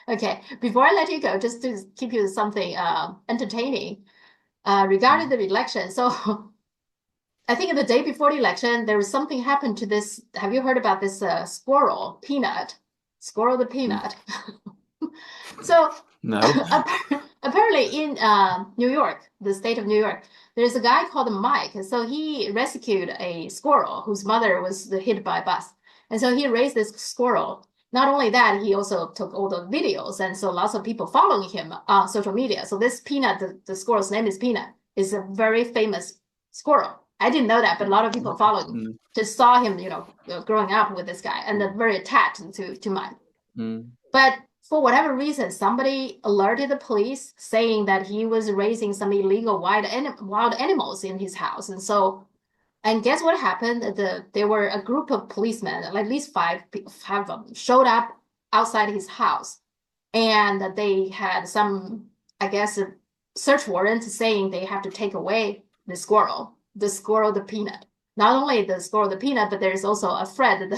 Okay, before I let you go, just to keep you something entertaining regarding the election. So I think the day before the election, there was something happened to this. Have you heard about this squirrel, Peanut? Squirrel the Peanut. So No. apparently in New York, the state of New York, there's a guy called Mike. So he rescued a squirrel whose mother was hit by a bus. And so he raised this squirrel. Not only that, he also took all the videos. And so lots of people following him on social media. So this Peanut, the squirrel's name is Peanut, is a very famous squirrel. I didn't know that, but a lot of people followed him. Mm, Just saw him, growing up with this guy and they're very attached to Mike. mm. But for whatever reason, somebody alerted the police saying that he was raising some illegal wild animals in his house. And guess what happened? There were a group of policemen, like at least five of them, showed up outside his house. And they had some, I guess, a search warrant saying they have to take away the squirrel, the Peanut. Not only the squirrel, the Peanut, but there's also a Fred,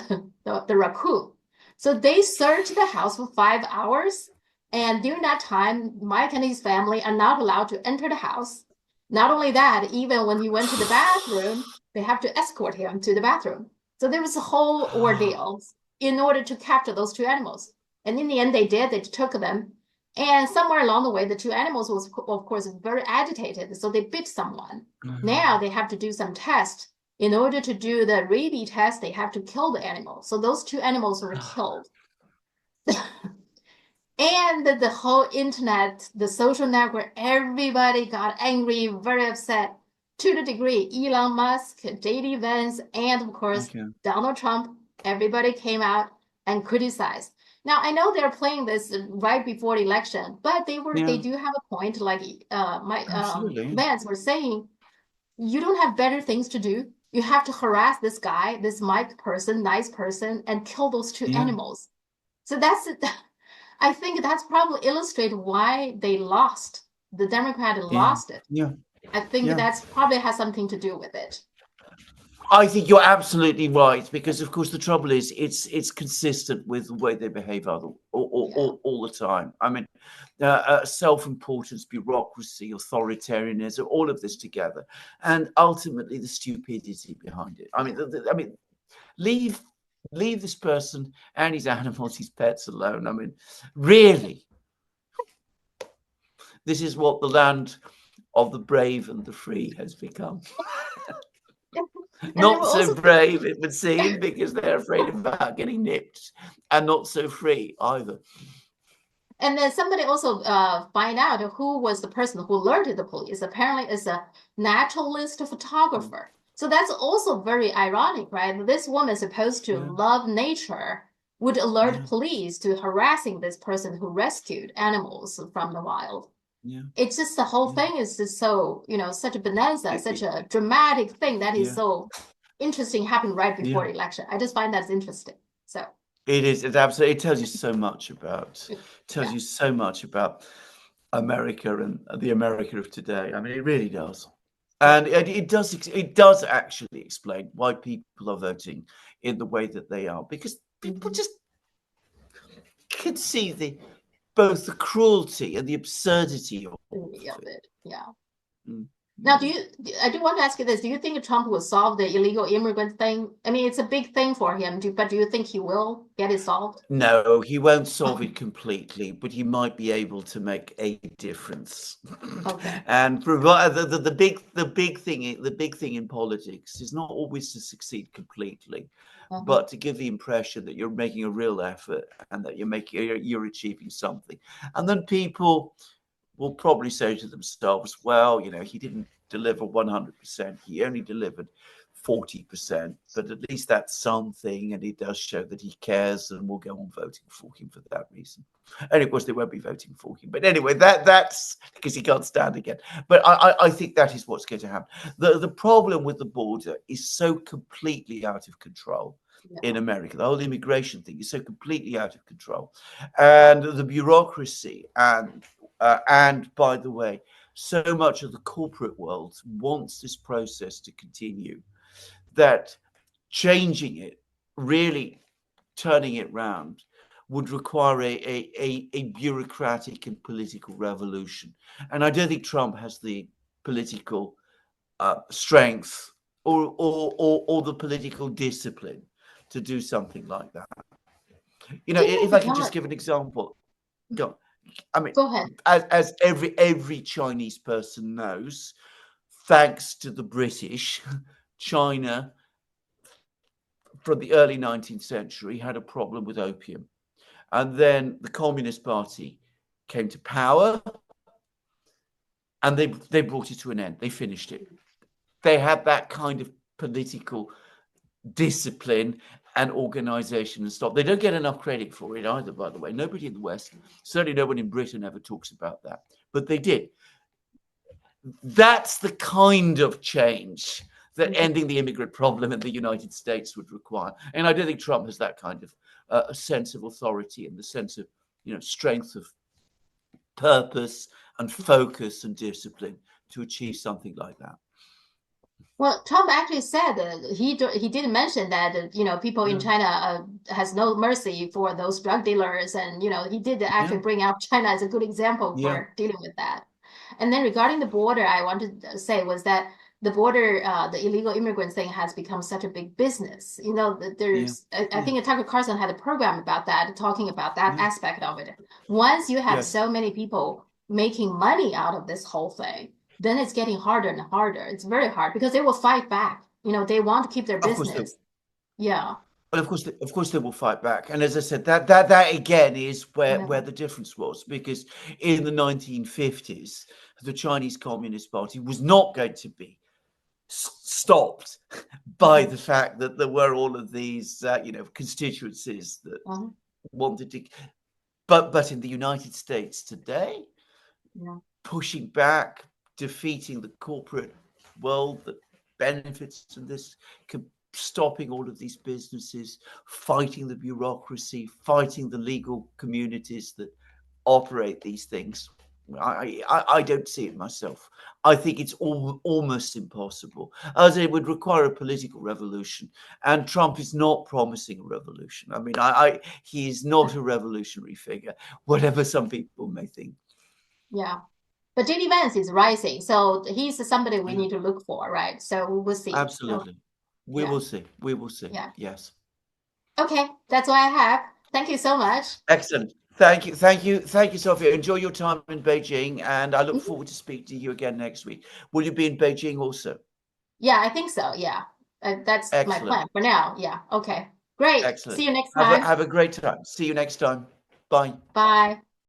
the raccoon. So they searched the house for 5 hours. And during that time, Mike and his family are not allowed to enter the house. Not only that, even when he went to the bathroom, they have to escort him to the bathroom. So there was a whole ordeal in order to capture those two animals. And in the end, they did. They took them. And somewhere along the way, the two animals was, of course, very agitated. So they bit someone. Now they have to do some tests. In order to do the rabies test, they have to kill the animal. So those two animals were killed. And the whole internet, the social network, everybody got angry, very upset to the degree Elon Musk, JD Vance, and of course, Okay. Donald Trump, everybody came out and criticized. Now, I know they're playing this right before the election, but they Yeah, do have a point, like my absolutely. Vance were saying, you don't have better things to do. You have to harass this guy, this Mike person, nice person, and kill those two Yeah, animals. So that's I think that's probably illustrate why they lost. The Democrat yeah, lost it. yeah, I think yeah. that's probably has something to do with it. I think you're absolutely right because, of course, the trouble is it's consistent with the way they behave Yeah. all the time. I mean, self-importance, bureaucracy, authoritarianism, all of this together, and ultimately the stupidity behind it. I mean, Yeah. I mean, leave leave this person and his animals, his pets alone. I mean, really, this is what the land of the brave and the free has become. And there were Not so also brave, it would seem, because they're afraid about getting nipped, and not so free either. and then somebody also find out who was the person who alerted the police. Apparently, is a naturalist Mm. photographer. So that's also very ironic, right? This woman is supposed to Yeah, love nature, would alert yeah, police to harassing this person who rescued animals from the wild. yeah, It's just the whole yeah. thing is just so, such a bonanza, It, such it, a dramatic thing that is yeah, so interesting happened right before yeah. the election. I just find that's interesting. So, It is. It absolutely. It tells you so much about. Tells yeah. you so much about America and the America of today. I mean, it really does, Yeah. and it does. It does actually explain why people are voting in the way that they are, because people Hmm. just can see the both the cruelty and the absurdity of all Really of of it. it. Yeah. Mm, Now, mm. I do want to ask you this. Do you think Trump will solve the illegal immigrant thing? I mean, it's a big thing for him, but do you think he will get it solved? No, he won't solve it completely, but he might be able to make a difference. Okay. And provide the big thing in politics is not always to succeed completely, Uh-huh. but to give the impression that you're making a real effort and that you're achieving something. And then people will probably say to themselves, well, he didn't deliver 100%. He only delivered 40%, but at least that's something. And it does show that he cares and will go on voting for him for that reason. And of course, they won't be voting for him. But anyway, that's because he can't stand again. But I think that is what's going to happen. The problem with the border is so completely out of control in Yeah. America. The whole immigration thing is so completely out of control. And the bureaucracy and by the way, so much of the corporate world wants this process to continue that changing it, really turning it round, would require a bureaucratic and political revolution. And I don't think Trump has the political strength or the political discipline to do something like that. You know, Didn't if it I could become just a, give an example, go. I mean, go ahead. as every Chinese person knows, thanks to the British, China from the early 19th century had a problem with opium. And then the Communist Party came to power and they brought it to an end. They finished it. They had that kind of political discipline and organization and stuff. They don't get enough credit for it either, by the way. Nobody in the West, certainly no one in Britain ever talks about that. But they did. That's the kind of change that Mhm. ending the immigrant problem in the United States would require. And I don't think Trump has that kind of a sense of authority and the sense of, you know, strength of purpose and focus and discipline to achieve something like that. Well, Trump actually said that he did mention that people in Yeah, China has no mercy for those drug dealers, and he did actually yeah, bring out China as a good example yeah, for dealing with that. And then regarding the border, I wanted to say was that the border, the illegal immigrant thing has become such a big business. yeah, I yeah, think Tucker Carlson had a program about that, talking about that yeah. aspect of it. Once you have Yes, so many people making money out of this whole thing, then it's getting harder and harder. It's very hard because they will fight back. They want to keep their of course they. business. Yeah. Well, of course, they will fight back. And as I said, that again is Yeah. where the difference was, because in the 1950s, the Chinese Communist Party was not going to be stopped by Hmm. the fact that there were all of these, constituencies that Hmm. wanted to. But in the United States today, Yeah. pushing back, defeating the corporate world that benefits from this, stopping all of these businesses, fighting the bureaucracy, fighting the legal communities that operate these things. I don't see it myself. I think it's almost impossible, as it would require a political revolution. And Trump is not promising a revolution. I mean, he is not a revolutionary figure, whatever some people may think. Yeah. But JD Vance is rising, so he's somebody we Yeah. need to look for, right? So we will see. Oh, Absolutely. We yeah. will see. We will see. Yeah. Yes. Okay, that's what I have. Thank you so much. Excellent. Thank you. Thank you. Thank you, Sophia. Enjoy your time in Beijing, and I look Mhm. forward to speaking to you again next week. Will you be in Beijing also? Yeah, I think so. Yeah. That's my Excellent. plan for now. Yeah. Okay. Great. See Excellent. you next time. Have a great time. See you next time. Bye. Bye.